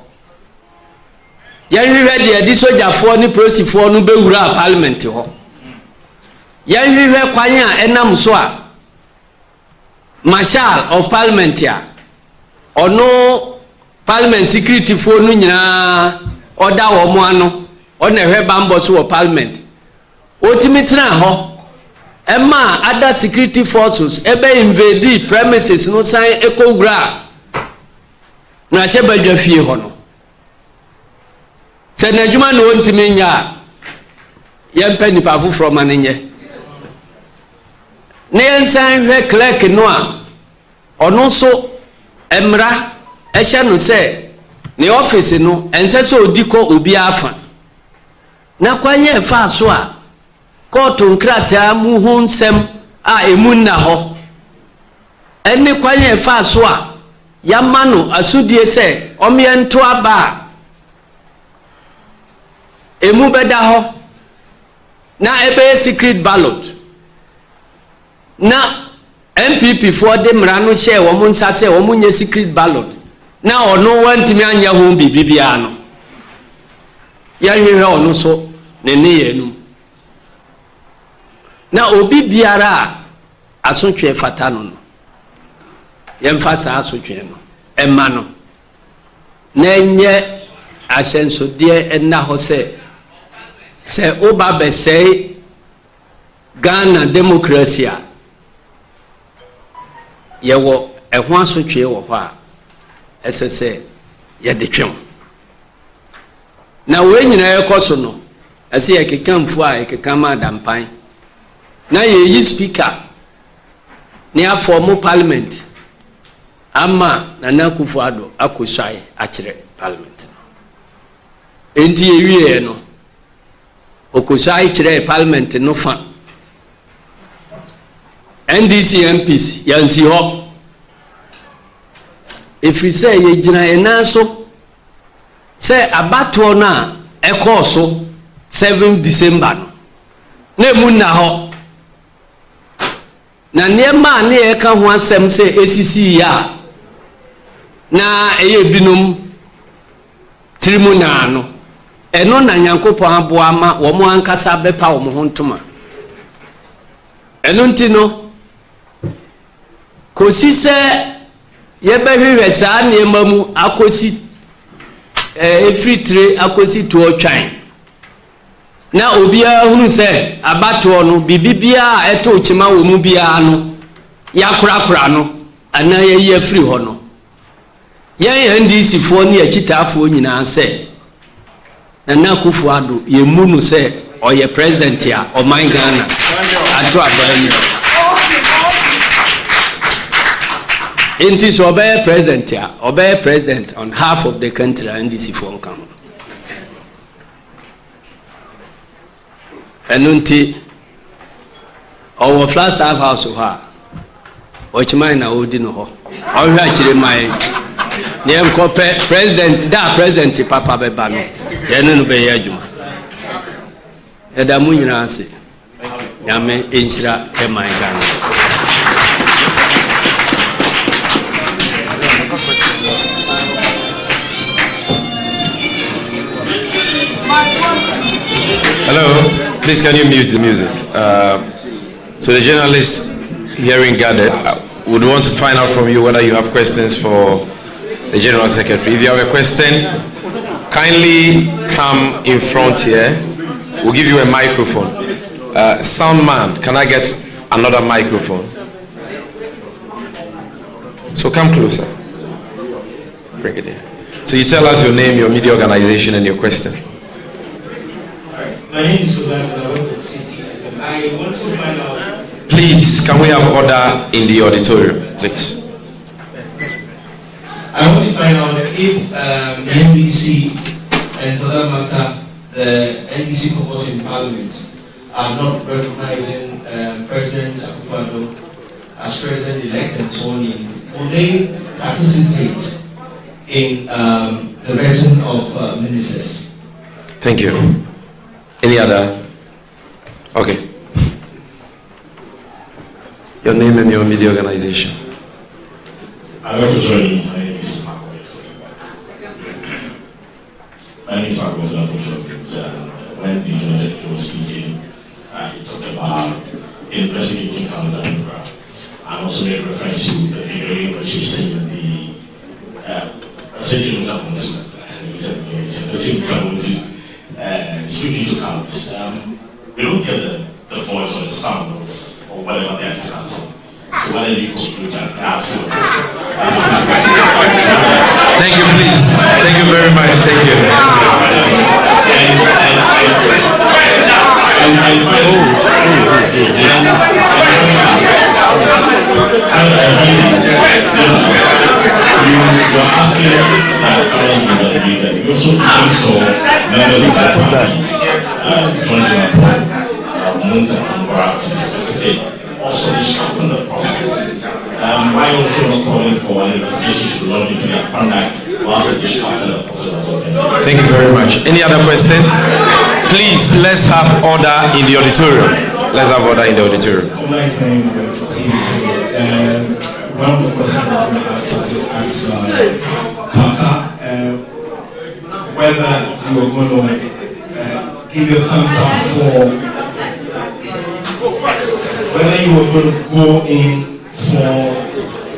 [SPEAKER 2] yan hwehwe de edi sojafo ni prosifo no be wura parliament ho yan hwehwe kwan a enam so a marshal of parliament ya ono parliament security fo no nyina oda wo mo ano ona hwe bambo so wo parliament otimitira ho Emma other security forces ebe invade premises no sign ekowura na se badwa fie ho no se na adwuma no ntimi nya yempa nipa foforo manenye ne ensan hwe clerk no a ono so emra ehye no se ne office no ense so odiko obi afa na kwanye fa so a kotu nkrata mu ho nsem a emunna ho enne kwanye fa so a yamano asudie se omiento aba emu beda ho na ebe secret ballot na MPP for de mra no share wo mo nsa se wo mo nye secret ballot na ono wantimi anya ho bibia no ya hwehwe ono so ne ne yenu na obi biara asotwe fata no no yemfasa asotwe no emma no na enye asensodie enna ho se oba be say Ghana democracy yewo eho asotwe wo ho a esese ye de twem na we nyina yekoso no ase ye kekamfu a ekekama adampan na ye yi speaker ne aform parliament ama na Akufo-Addo akosai akire parliament enti ewie no okosai kire parliament no fa NDC MPs yansi ho if we say ye gina enaso say abato na ekoso 7 December no na munna ho na niema na ye ka ho asem se esisi ya na eye binum tribunal no eno na Nyankopon aboa ma wo mo ankasa bepa wo mo ho ntoma eno ntino kosi se ye behwehwe saa niema mu akosi efritre akosi to otwan na obia hunu se abato no bibibia eto chima wo mu bia no yakura no ana ye free ho no ye NDC fo ne akitafo nyina se na Akufo-Addo ye munu se oye president ya o man Ghana ato abani inti so obey president on half of the country NDC fo nkan enunti owo Flagstaff house ho o chimai na odi no ho o hwa chire mai ne enkope president papa beba no ye no be ye adwuma eda mu nyina ase nyame enhira e man Ghana.
[SPEAKER 1] Hello, please can you mute the music? So the journalists hearing gathered would want to find out from you whether you have questions for the General Secretary. If you have a question, kindly come in front here. We'll give you a microphone. Sound man, can I get another microphone? So come closer. Bring it here. So you tell us your name, your media organization, and your question.
[SPEAKER 3] My name is Sudan, and I work at City. I want to find out.
[SPEAKER 1] Please, can we have order in the auditorium, please?
[SPEAKER 3] I want to find out if the NDC, and for that matter, the NDC caucus in Parliament, are not recognizing President Akufo-Addo as President-elect and so on. Will they participate in the vetting of ministers?
[SPEAKER 1] Thank you. Any other? Okay. Your name and your media organization.
[SPEAKER 4] I love to join you. My name is Marco. My name is Marco. When the university was speaking, he talked about investigating council and also made reference to the video in which you've seen the essentially someone speaking to Congress. We don't get the voice or the sound of or whatever they are discussing. So why don't you conclude that afterwards?
[SPEAKER 1] Thank you, please. Thank you very much. Thank you.
[SPEAKER 4] You are asking that you also saw members of the party trying to appoint to specific also disrupting the process. I also not calling for an investigation should launch into their conduct whilst disrupting the process.
[SPEAKER 1] Thank you very much. Any other question? Please, let's have order in the auditorium. Let's have order in the auditorium.
[SPEAKER 5] One of the questions that we asked Parker, whether you were going to give your thumbs up for whether you were going to go in for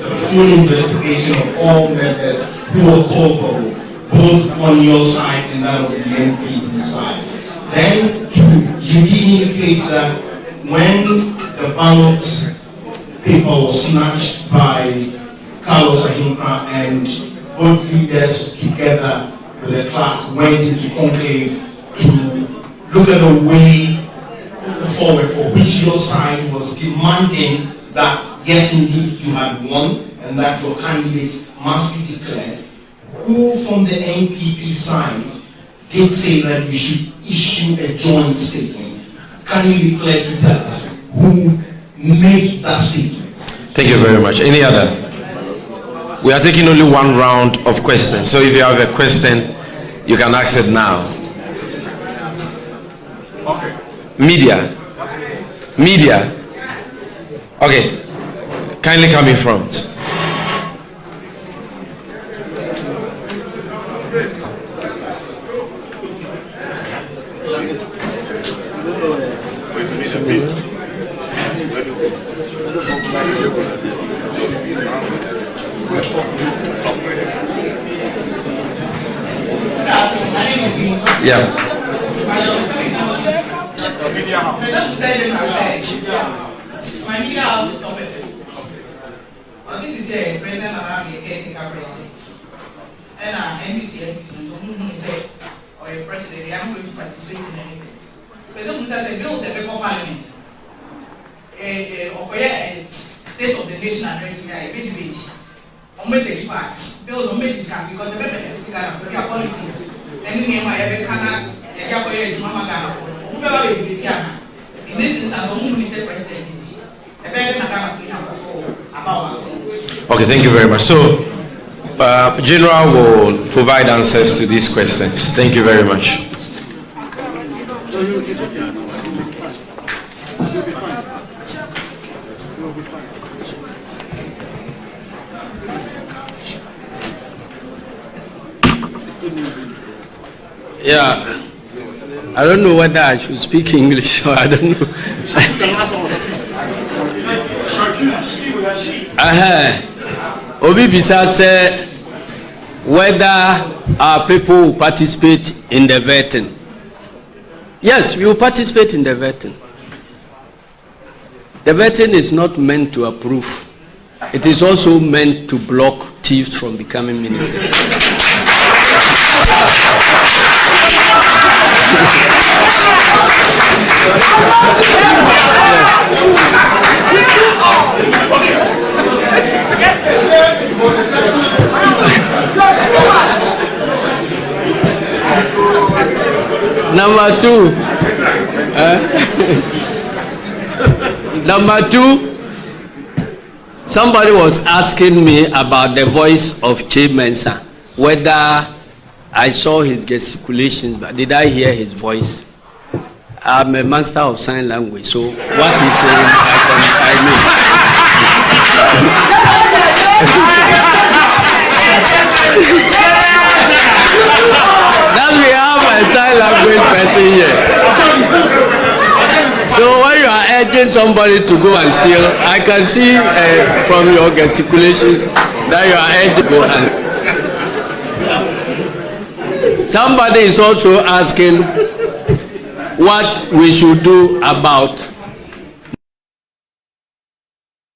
[SPEAKER 5] the full investigation of all members who were culpable, both on your side and that of the NPP side. Then, you did indicate that when the ballot paper was snatched by Carlos Ahimpa and both leaders together with the clerk went into conclave to look at the way forward for which your side was demanding that yes indeed you had won and that your candidate must be declared, who from the NPP side did say that you should issue a joint statement? Can you be clear to tell us who made that statement?
[SPEAKER 1] Thank you very much. Any other? We are taking only one round of questions, so if you have a question you can ask it now.
[SPEAKER 5] Okay.
[SPEAKER 1] Media. Okay. Kindly come in front. Yeah.
[SPEAKER 6] And NDC or a president, they are going to participate in anything. President Musa said, bills have become parliament. A state of the nation address, a big debate. Almost a part. Bills are made discussed because the members of their policies. Any name I ever cannot, in this instance, the president.
[SPEAKER 1] Okay, thank you very much. So, General will provide answers to these questions. Thank you very much.
[SPEAKER 2] Yeah, I don't know whether I should speak English or I don't know. Obi Bisa said whether our people will participate in the vetting. Yes, we will participate in the vetting. The vetting is not meant to approve. It is also meant to block thieves from becoming ministers. Number two. Number two. Somebody was asking me about the voice of Che Mensa, whether I saw his gesticulations, but did I hear his voice? I'm a master of sign language, so what he's saying, I know. Now we have a sign language person here. So when you are urging somebody to go and steal, I can see from your gesticulations that you are urging to go and steal. Somebody is also asking what we should do about.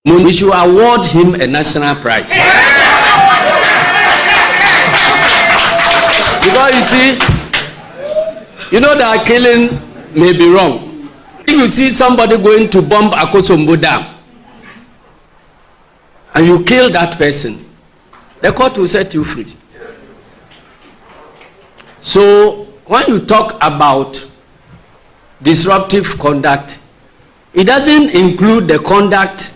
[SPEAKER 2] We should award him a national prize. Because you see, you know that killing may be wrong. If you see somebody going to bomb Akosombo Dam and you kill that person, the court will set you free. So when you talk about disruptive conduct, it doesn't include the conduct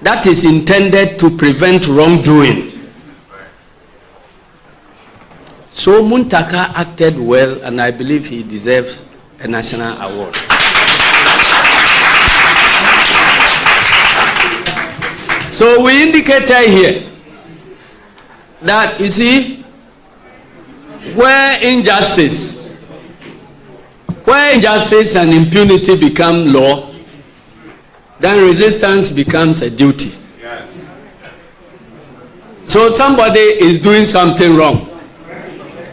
[SPEAKER 2] that is intended to prevent wrongdoing. So Muntaka acted well, and I believe he deserves a national award. So we indicated here that, you see, where injustice and impunity become law, then resistance becomes a duty. Yes. So somebody is doing something wrong.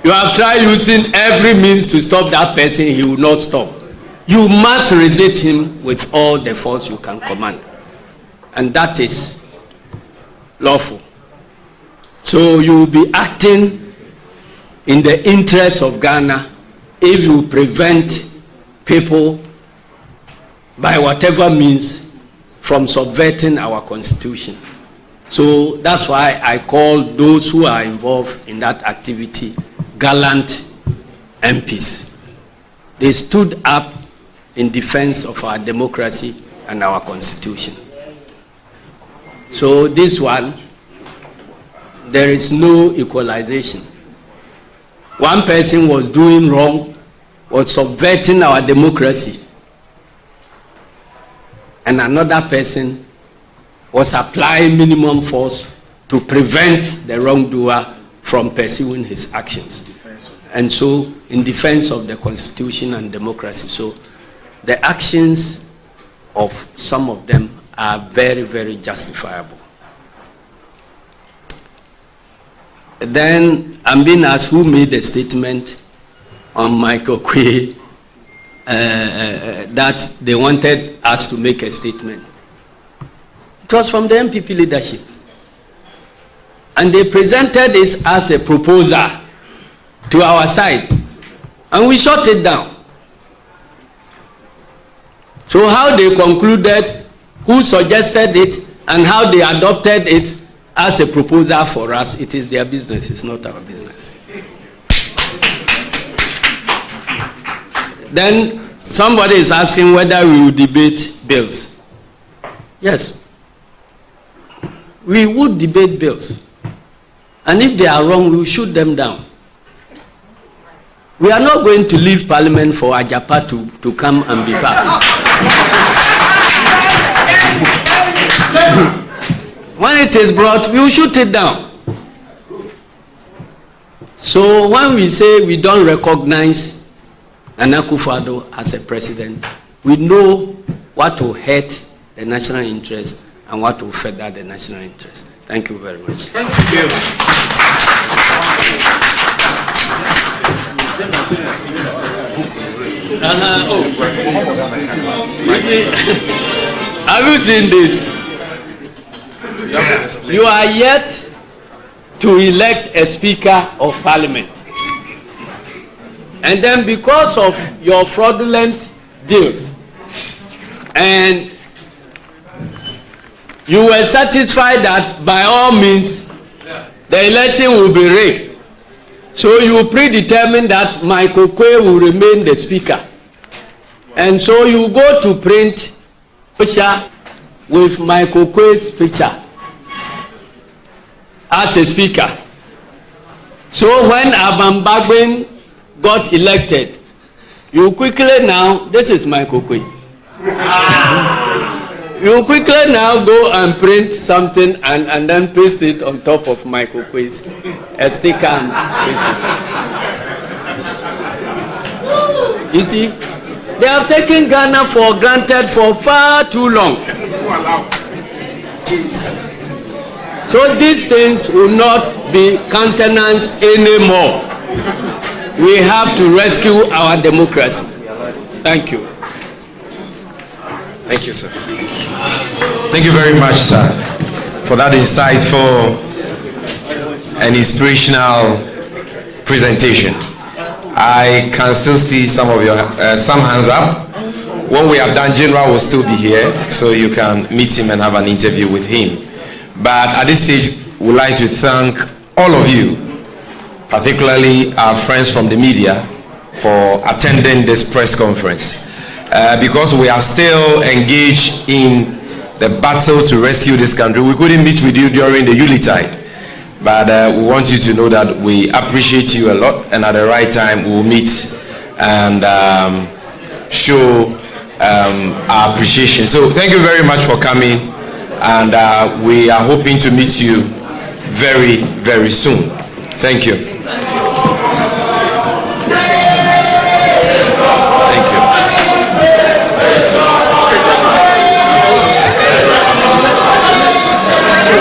[SPEAKER 2] You have tried using every means to stop that person, he will not stop. You must resist him with all the force you can command. And that is lawful. So you will be acting in the interest of Ghana if you prevent people by whatever means from subverting our constitution. So that's why I call those who are involved in that activity gallant MPs. They stood up in defense of our democracy and our constitution. So this one, there is no equalization. One person was doing wrong, was subverting our democracy, and another person was applying minimum force to prevent the wrongdoer from pursuing his actions. And so, in defense of the constitution and democracy. So, the actions of some of them are very, very justifiable. Then I'm being asked who made a statement on Michael Kwe that they wanted us to make a statement. It was from the MPP leadership. And they presented this as a proposal to our side. And we shut it down. So how they concluded, who suggested it, and how they adopted it as a proposal for us, it is their business, it's not our business. Then somebody is asking whether we will debate bills. Yes. We would debate bills. And if they are wrong, we will shoot them down. We are not going to leave Parliament for Ajapa to come and be passed. When it is brought, we will shoot it down. So when we say we don't recognize Nana Akufo-Addo as a president, we know what will hurt the national interest and what will further the national interest. Thank you very much. Thank you. Have you seen this? You are yet to elect a speaker of parliament. And then because of your fraudulent deals, and you were satisfied that by all means the election will be rigged. So you predetermine that Michael Kwe will remain the speaker. And so you go to print picture with Michael Kwe's picture as a speaker. So when Abambagwin got elected, you quickly now, this is Michael Kwe. You quickly now go and print something and then paste it on top of Michael Kwe's sticker and paste it. You see, they have taken Ghana for granted for far too long. So these things will not be countenanced anymore. We have to rescue our democracy. Thank you.
[SPEAKER 1] Thank you, sir. Thank you very much, sir, for that insightful and inspirational presentation. I can still see some of your some hands up. When we have done, General will still be here, so you can meet him and have an interview with him. But at this stage, we'd like to thank all of you, particularly our friends from the media, for attending this press conference. Because we are still engaged in the battle to rescue this country. We couldn't meet with you during the Yuletide, but we want you to know that we appreciate you a lot, and at the right time we'll meet and show our appreciation. So thank you very much for coming, and we are hoping to meet you very, very soon. Thank you.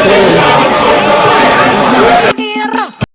[SPEAKER 1] Thank you.